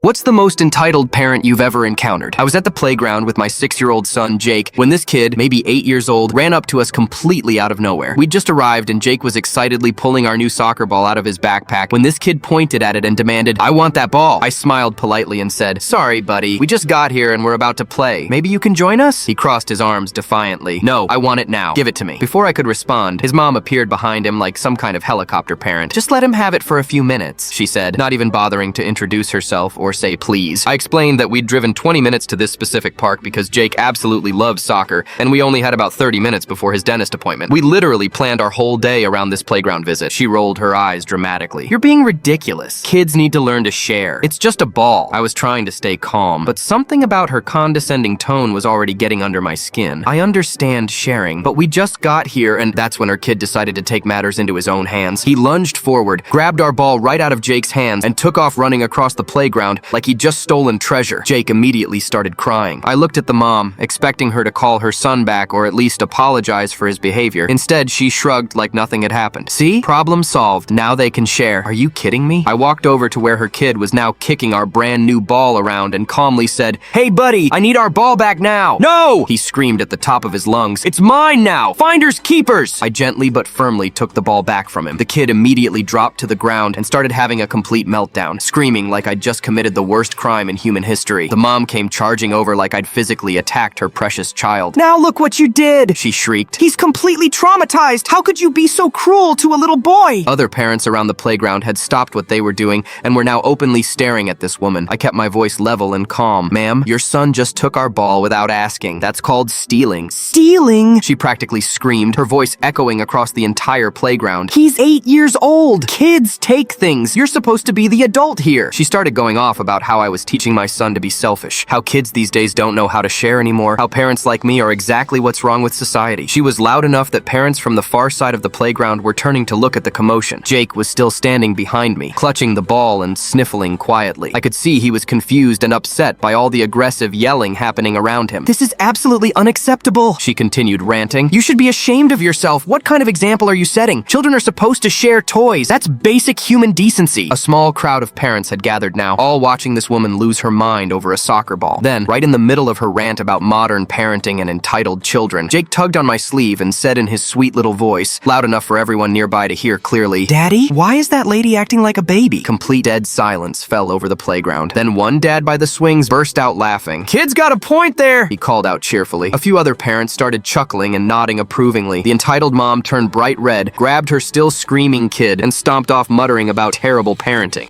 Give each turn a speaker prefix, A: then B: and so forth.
A: What's the most entitled parent you've ever encountered? I was at the playground with my 6-year-old son, Jake, when this kid, maybe 8 years old, ran up to us completely out of nowhere. We'd just arrived and Jake was excitedly pulling our new soccer ball out of his backpack when this kid pointed at it and demanded, "I want that ball." I smiled politely and said, "Sorry, buddy. We just got here and we're about to play. Maybe you can join us?" He crossed his arms defiantly. "No, I want it now. Give it to me." Before I could respond, his mom appeared behind him like some kind of helicopter parent. "Just let him have it for a few minutes," she said, not even bothering to introduce herself or say please. I explained that we'd driven 20 minutes to this specific park because Jake absolutely loves soccer, and we only had about 30 minutes before his dentist appointment. We literally planned our whole day around this playground visit. She rolled her eyes dramatically. "You're being ridiculous. Kids need to learn to share. It's just a ball." I was trying to stay calm, but something about her condescending tone was already getting under my skin. "I understand sharing, but we just got here," and that's when her kid decided to take matters into his own hands. He lunged forward, grabbed our ball right out of Jake's hands, and took off running across the playground like he'd just stolen treasure. Jake immediately started crying. I looked at the mom, expecting her to call her son back or at least apologize for his behavior. Instead, she shrugged like nothing had happened. "See? Problem solved. Now they can share." "Are you kidding me?" I walked over to where her kid was now kicking our brand new ball around and calmly said, "Hey buddy, I need our ball back now." "No!" he screamed at the top of his lungs. "It's mine now! Finders keepers!" I gently but firmly took the ball back from him. The kid immediately dropped to the ground and started having a complete meltdown, screaming like I'd just committed the worst crime in human history. The mom came charging over like I'd physically attacked her precious child. "Now look what you did!" she shrieked. "He's completely traumatized! How could you be so cruel to a little boy?" Other parents around the playground had stopped what they were doing and were now openly staring at this woman. I kept my voice level and calm. "Ma'am, your son just took our ball without asking. That's called stealing." "Stealing?" she practically screamed, her voice echoing across the entire playground. "He's 8 years old! Kids take things! You're supposed to be the adult here!" She started going off about how I was teaching my son to be selfish, how kids these days don't know how to share anymore, how parents like me are exactly what's wrong with society. She was loud enough that parents from the far side of the playground were turning to look at the commotion. Jake was still standing behind me, clutching the ball and sniffling quietly. I could see he was confused and upset by all the aggressive yelling happening around him. "This is absolutely unacceptable," she continued ranting. "You should be ashamed of yourself. What kind of example are you setting? Children are supposed to share toys. That's basic human decency." A small crowd of parents had gathered now, all watching this woman lose her mind over a soccer ball. Then, right in the middle of her rant about modern parenting and entitled children, Jake tugged on my sleeve and said in his sweet little voice, loud enough for everyone nearby to hear clearly, "Daddy, why is that lady acting like a baby?" Complete dead silence fell over the playground. Then one dad by the swings burst out laughing. "Kid's got a point there," he called out cheerfully. A few other parents started chuckling and nodding approvingly. The entitled mom turned bright red, grabbed her still screaming kid, and stomped off muttering about terrible parenting.